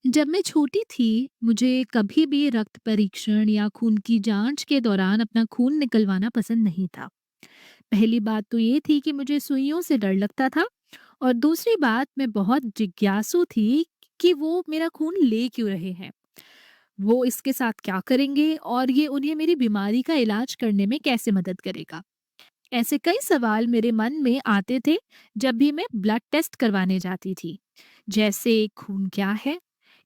जब मैं छोटी थी, मुझे कभी भी रक्त परीक्षण या खून की जांच के दौरान अपना खून निकलवाना पसंद नहीं था। पहली बात तो ये थी कि मुझे सुइयों से डर लगता था और दूसरी बात मैं बहुत जिज्ञासु थी कि वो मेरा खून ले क्यों रहे हैं, वो इसके साथ क्या करेंगे और ये उन्हें मेरी बीमारी का इलाज करने में कैसे मदद करेगा। ऐसे कई सवाल मेरे मन में आते थे जब भी मैं ब्लड टेस्ट करवाने जाती थी। जैसे खून क्या है,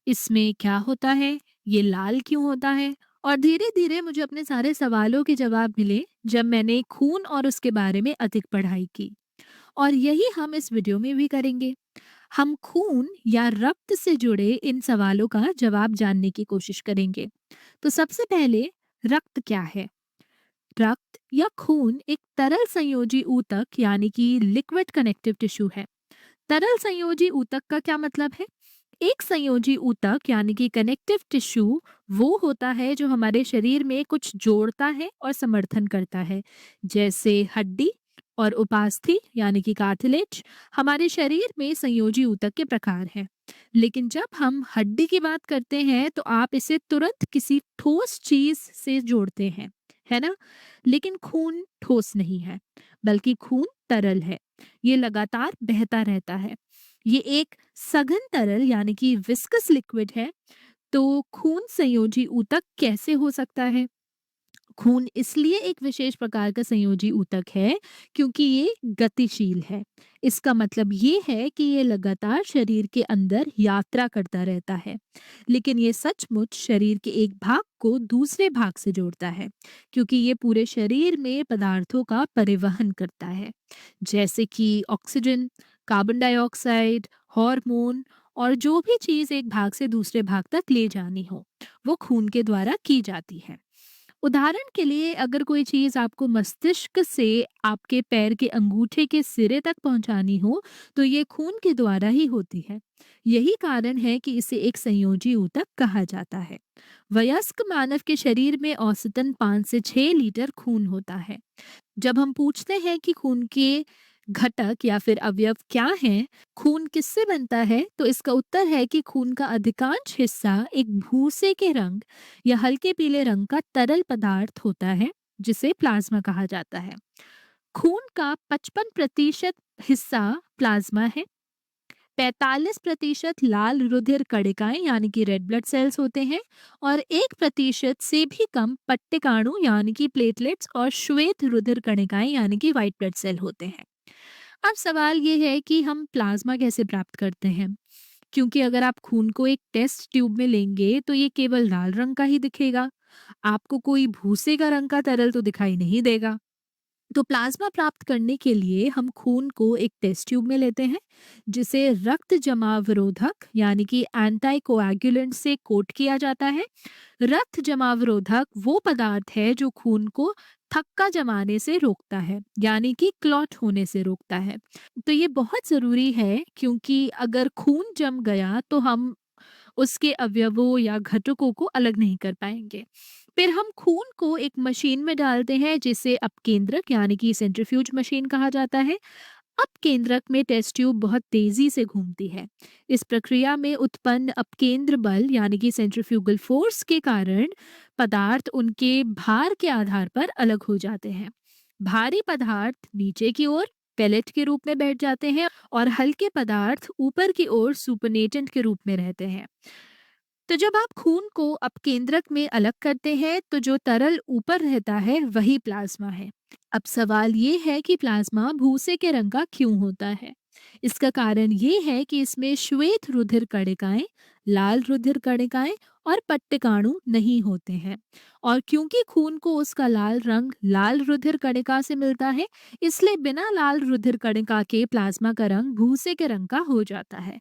इसमें क्या होता है, ये लाल क्यों होता है। और धीरे धीरे मुझे अपने सारे सवालों के जवाब मिले जब मैंने खून और उसके बारे में अधिक पढ़ाई की। और यही हम इस वीडियो में भी करेंगे। हम खून या रक्त से जुड़े इन सवालों का जवाब जानने की कोशिश करेंगे। तो सबसे पहले, रक्त क्या है? रक्त या खून एक तरल संयोजी ऊतक यानी कि लिक्विड कनेक्टिव टिश्यू है। तरल संयोजी ऊतक का क्या मतलब है? एक संयोजी ऊतक यानी कि कनेक्टिव टिश्यू वो होता है जो हमारे शरीर में कुछ जोड़ता है और समर्थन करता है। जैसे हड्डी और उपास्थि यानी कि कार्टिलेज हमारे शरीर में संयोजी ऊतक के प्रकार हैं। लेकिन जब हम हड्डी की बात करते हैं तो आप इसे तुरंत किसी ठोस चीज से जोड़ते हैं, है ना? लेकिन खून ठोस नहीं है, बल्कि खून तरल है। ये लगातार बहता रहता है। ये एक सघन तरल यानी कि विस्कस लिक्विड है। तो खून संयोजी ऊतक कैसे हो सकता है? खून इसलिए एक विशेष प्रकार का संयोजी ऊतक है क्योंकि ये गतिशील है। इसका मतलब ये है कि ये लगातार शरीर के अंदर यात्रा करता रहता है। लेकिन ये सचमुच शरीर के एक भाग को दूसरे भाग से जोड़ता है, क्योंकि ये पूरे शरीर में पदार्थों का परिवहन करता है। जैसे कि ऑक्सीजन, कार्बन डाइऑक्साइड, हार्मोन और जो भी चीज एक भाग से दूसरे भाग तक ले जानी हो, वो खून के द्वारा की जाती है। उदाहरण के लिए अगर कोई चीज आपको मस्तिष्क से आपके पैर के अंगूठे के सिरे तक पहुंचानी हो, तो ये खून के द्वारा ही होती है। यही कारण है कि इसे एक संयोजी ऊतक कहा जाता है। वयस्क मानव के शरीर में औसतन 5 से 6 लीटर खून होता है। जब हम पूछते हैं कि खून के घटक या फिर अवयव क्या हैं, खून किससे बनता है, तो इसका उत्तर है कि खून का अधिकांश हिस्सा एक भूसे के रंग या हल्के पीले रंग का तरल पदार्थ होता है, जिसे प्लाज्मा कहा जाता है। खून का 55% हिस्सा प्लाज्मा है, 45% लाल रुधिर कणिकाएं यानी कि रेड ब्लड सेल्स होते हैं और 1% से भी कम पट्टिकाणु यानी कि प्लेटलेट्स और श्वेत रुधिर कणिकाएं यानी कि व्हाइट ब्लड सेल होते हैं। अब सवाल ये है कि हम प्लाज्मा कैसे प्राप्त करते हैं? क्योंकि अगर आप खून को एक टेस्ट ट्यूब में लेंगे तो ये केवल लाल रंग का ही दिखेगा, आपको कोई भूसे का रंग का तरल तो दिखाई नहीं देगा। तो प्लाज्मा प्राप्त करने के लिए हम खून को एक टेस्ट ट्यूब में लेते हैं, जिसे रक्त जमावरोधक यानी कि एंटी कोएगुलेंट से कोट किया जाता है। रक्त जमावरोधक वो पदार्थ है जो खून को थक्का जमाने से रोकता है, यानी कि क्लॉट होने से रोकता है। तो ये बहुत जरूरी है क्योंकि अगर खून जम गया तो हम उसके अवयवों या घटकों को अलग नहीं कर पाएंगे। फिर हम खून को एक मशीन में डालते हैं जिसे अपकेंद्रक यानी कि सेंट्रीफ्यूज मशीन कहा जाता है। अपकेंद्रक में टेस्ट ट्यूब बहुत तेजी से घूमती है। इस प्रक्रिया में उत्पन्न अपकेंद्र बल यानी कि सेंट्रीफ्यूगल फोर्स के कारण पदार्थ उनके भार के आधार पर अलग हो जाते हैं। भारी पदार्थ नीचे की ओर पेलेट के रूप में बैठ जाते हैं और हल्के पदार्थ ऊपर की ओर सुपरनेटेंट के रूप में रहते हैं। तो जब आप खून को अपकेंद्रक में अलग करते हैं तो जो तरल ऊपर रहता है वही प्लाज्मा है। अब सवाल ये है कि प्लाज्मा भूसे के रंग का क्यों होता है? इसका कारण ये है कि इसमें श्वेत रुधिर कणिकाएं, लाल रुधिर कणिकाएं और पट्टिकाणु नहीं होते हैं। और क्योंकि खून को उसका लाल रंग लाल रुधिर कणिका से मिलता है, इसलिए बिना लाल रुधिर कणिका के प्लाज्मा का रंग भूसे के रंग का हो जाता है।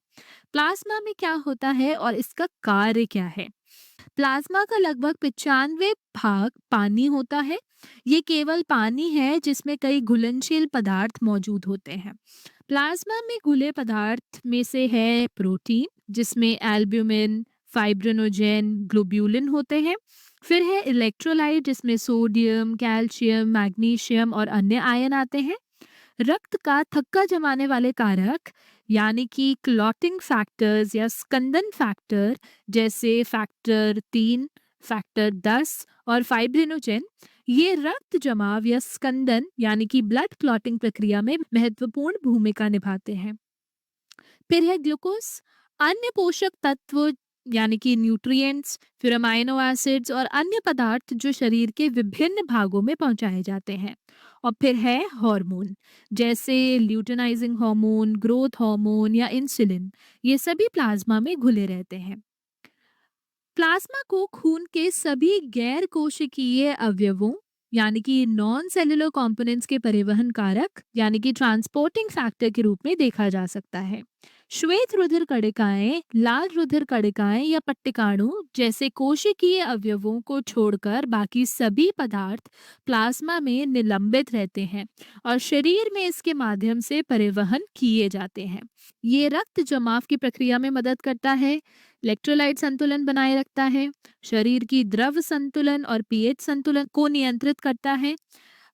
प्लाज्मा में क्या होता है और इसका कार्य क्या है? प्लाज्मा का लगभग 95 भाग पानी होता है। ये केवल पानी है जिसमें कई घुलनशील पदार्थ मौजूद होते हैं। प्लाज्मा में घुले पदार्थ में से है प्रोटीन, जिसमें एल्ब्यूमिन, फाइब्रिनोजेन, ग्लोब्यूलिन होते हैं। फिर है इलेक्ट्रोलाइट, जिसमें सोडियम, कैल्शियम, मैग्नीशियम और अन्य आयन आते हैं। रक्त का थक्का जमाने वाले कारक यानी कि क्लॉटिंग फैक्टर्स या स्कंदन फैक्टर जैसे फैक्टर 3, फैक्टर 10 और फाइब्रिनोजेन, ये रक्त जमाव या स्कंदन यानी कि ब्लड क्लॉटिंग प्रक्रिया में महत्वपूर्ण भूमिका निभाते हैं। फिर है ग्लूकोज। अन्य पोषक तत्व यानी कि न्यूट्रिएंट्स, फिर अमाइनो एसिड्स और अन्य पदार्थ जो शरीर के विभिन्न भागों में पहुंचाए जाते हैं। और फिर है हार्मोन, जैसे ल्यूटिनाइजिंग हार्मोन, ग्रोथ हार्मोन या इंसुलिन, ये सभी प्लाज्मा में घुले रहते हैं। प्लाज्मा को खून के सभी गैर कोशिकीय अवयवों यानी कि नॉन सेलुलर कंपोनेंट्स के परिवहन कारक यानी कि ट्रांसपोर्टिंग फैक्टर के रूप में देखा जा सकता है। श्वेत रुधिर कणिकाएं, लाल रुधिर कणिकाएं या पट्टिकाणु जैसे कोशिकीय अवयवों को छोड़कर बाकी सभी पदार्थ प्लाज्मा में निलंबित रहते हैं और शरीर में इसके माध्यम से परिवहन किए जाते हैं। ये रक्त जमाव की प्रक्रिया में मदद करता है, इलेक्ट्रोलाइट संतुलन बनाए रखता है, शरीर की द्रव संतुलन और पीएच संतुलन को नियंत्रित करता है।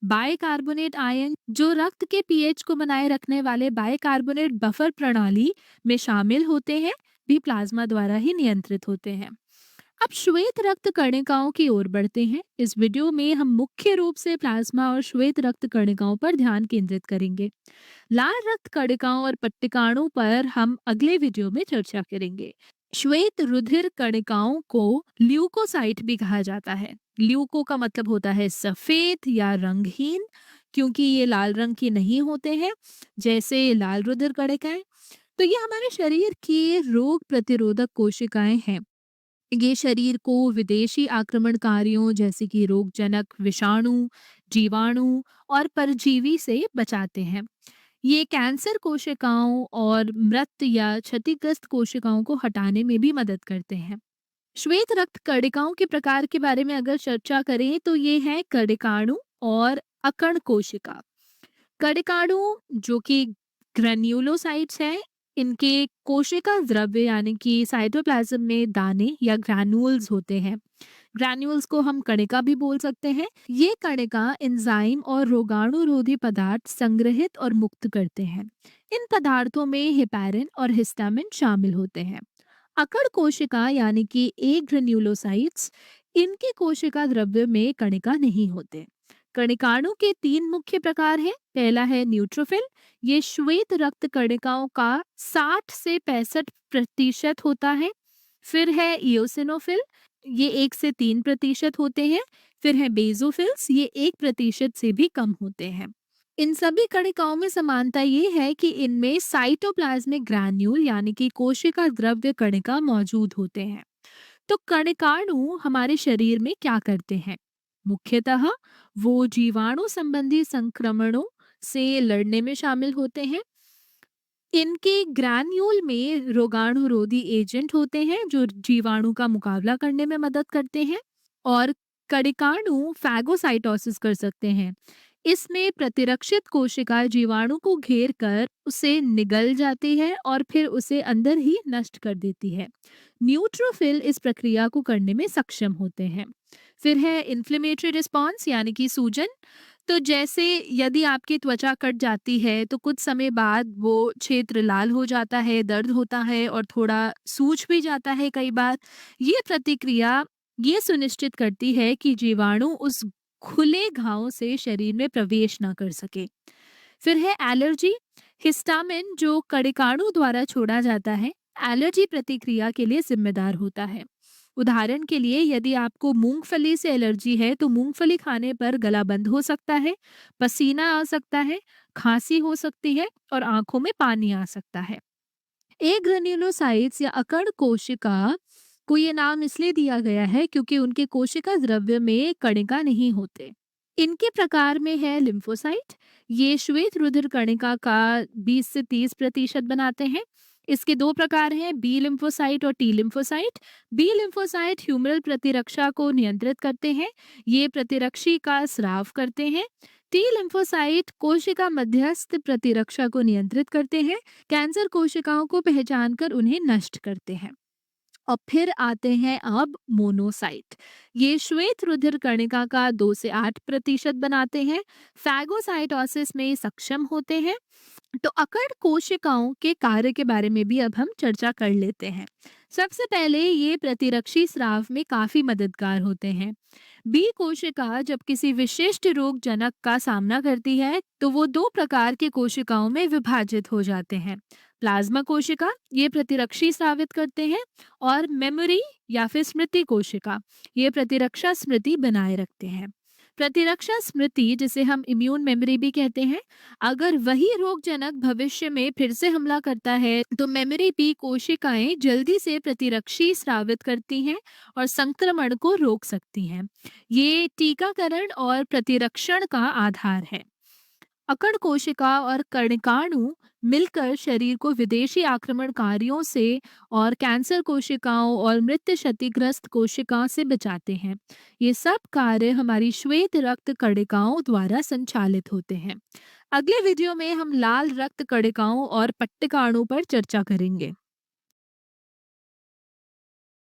बाइकार्बोनेट आयन जो रक्त के पीएच को बनाए रखने वाले बाइकार्बोनेट बफर प्रणाली में शामिल होते हैं, भी प्लाज्मा द्वारा ही नियंत्रित होते हैं। अब श्वेत रक्त कणिकाओं की ओर बढ़ते हैं। इस वीडियो में हम मुख्य रूप से प्लाज्मा और श्वेत रक्त कणिकाओं पर ध्यान केंद्रित करेंगे। लाल रक्त कणिकाओं और पट्टिकाणु पर हम अगले वीडियो में चर्चा करेंगे। श्वेत रुधिर कणिकाओं को ल्यूकोसाइट भी कहा जाता है। ल्यूको का मतलब होता है सफेद या रंगहीन, क्योंकि ये लाल रंग की नहीं होते हैं जैसे लाल रुधिर कणिकाएं। तो ये हमारे शरीर की रोग प्रतिरोधक कोशिकाएं हैं। ये शरीर को विदेशी आक्रमणकारियों जैसे कि रोगजनक विषाणु, जीवाणु और परजीवी से बचाते हैं। ये कैंसर कोशिकाओं और मृत या क्षतिग्रस्त कोशिकाओं को हटाने में भी मदद करते हैं। श्वेत रक्त कणिकाओं के प्रकार के बारे में अगर चर्चा करें तो ये है कणिकाणु और अकर्ण कोशिका। कणिकाणु जो कि ग्रेन्युलोसाइट्स हैं, इनके कोशिका द्रव्य यानी कि साइटोप्लाज्म में दाने या ग्रैन्यूल्स होते हैं। ग्रैन्यूल्स को हम कणिका भी बोल सकते हैं। ये कणिका एंजाइम और रोगाणुरोधी पदार्थ संग्रहित और मुक्त करते हैं। इन पदार्थों में हेपारिन और हिस्टामिन शामिल होते हैं। अकड़ कोशिका यानी कि ए ग्रेन्युलोसाइट्स, इनके कोशिका द्रव्य में कणिका नहीं होते। कणिकाणु के 3 मुख्य प्रकार हैं। पहला है न्यूट्रोफिल। ये श्वेत रक्त कणिकाओं का 60 से 65% होता है। फिर है इओसिनोफिल, ये 1 से 3% होते हैं। फिर है बेजोफिल्स, ये 1% से भी कम होते हैं। इन सभी कणिकाओं में समानता ये है कि इनमें साइटोप्लाज्मिक ग्रैन्यूल यानी कि कोशिका द्रव्य कणिका मौजूद होते हैं। तो कणिकाणु हमारे शरीर में क्या करते हैं? मुख्यतः वो जीवाणु संबंधी संक्रमणों से लड़ने में शामिल होते हैं। इनके ग्रैन्यूल में रोगाणुरोधी एजेंट होते हैं जो जीवाणु का मुकाबला करने में मदद करते हैं। और कणिकाणु फैगोसाइटोसिस कर सकते हैं। इसमें प्रतिरक्षित कोशिका जीवाणु को घेर कर उसे निगल जाती है और फिर उसे अंदर ही नष्ट कर देती है। न्यूट्रोफिल इस प्रक्रिया को करने में सक्षम होते हैं। फिर है इन्फ्लेमेटरी रिस्पॉन्स यानी कि सूजन। तो जैसे यदि आपकी त्वचा कट जाती है तो कुछ समय बाद वो क्षेत्र लाल हो जाता है, दर्द होता है और थोड़ा सूज भी जाता है कई बार। ये प्रतिक्रिया ये सुनिश्चित करती है कि जीवाणु उस खुले घाव से शरीर में प्रवेश ना कर सके। फिर है एलर्जी। हिस्टामिन जो कणिकाणु द्वारा छोड़ा जाता है, एलर्जी प्रतिक्रिया के लिए जिम्मेदार होता है। उदाहरण के लिए यदि आपको मूंगफली से एलर्जी है तो मूंगफली खाने पर गला बंद हो सकता है, पसीना आ सकता है, खांसी हो सकती है और आंखों में पानी आ सकता है। ए ग्रेन्युलोसाइट्स या अकर्ण कोशिका को ये नाम इसलिए दिया गया है क्योंकि उनके कोशिका द्रव्य में कणिका नहीं होते। इनके प्रकार में है लिम्फोसाइट। ये श्वेत रुधिर कणिका का 20 से 30% बनाते हैं। इसके 2 प्रकार हैं, बी लिम्फोसाइट और T lymphocyte. B lymphocyte humoral प्रतिरक्षा को नियंत्रित करते हैं। ये प्रतिरक्षी का स्राव करते हैं। टी लिम्फोसाइट कोशिका मध्यस्थ प्रतिरक्षा को नियंत्रित करते हैं। कैंसर कोशिकाओं को पहचान कर उन्हें नष्ट करते हैं। और फिर आते हैं अब मोनोसाइट। ये श्वेत रुधिर कणिका का 2 से 8% बनाते हैं। फैगोसाइटोसिस में सक्षम होते हैं। तो अकड़ कोशिकाओं के कार्य के बारे में भी अब हम चर्चा कर लेते हैं। सबसे पहले ये प्रतिरक्षी स्राव में काफी मददगार होते हैं। बी कोशिका जब किसी विशिष्ट रोग जनक का सामना करती है तो वो 2 प्रकार के कोशिकाओं में विभाजित हो जाते हैं। प्लाज्मा कोशिका ये प्रतिरक्षी स्रावित करते हैं, और मेमोरी या फिर स्मृति कोशिका ये प्रतिरक्षा स्मृति बनाए रखते हैं। प्रतिरक्षा स्मृति, जिसे हम इम्यून मेमोरी भी कहते हैं, अगर वही रोगजनक भविष्य में फिर से हमला करता है तो मेमोरी बी कोशिकाएं जल्दी से प्रतिरक्षी स्रावित करती हैं और संक्रमण को रोक सकती हैं। ये टीकाकरण और प्रतिरक्षण का आधार है। अकड़ कोशिका और कर्णिकाणु मिलकर शरीर को विदेशी आक्रमणकारियों से और कैंसर कोशिकाओं और मृत क्षतिग्रस्त कोशिकाओं से बचाते हैं। ये सब कार्य हमारी श्वेत रक्त कणिकाओं द्वारा संचालित होते हैं। अगले वीडियो में हम लाल रक्त कणिकाओं और पट्टिकाणु पर चर्चा करेंगे।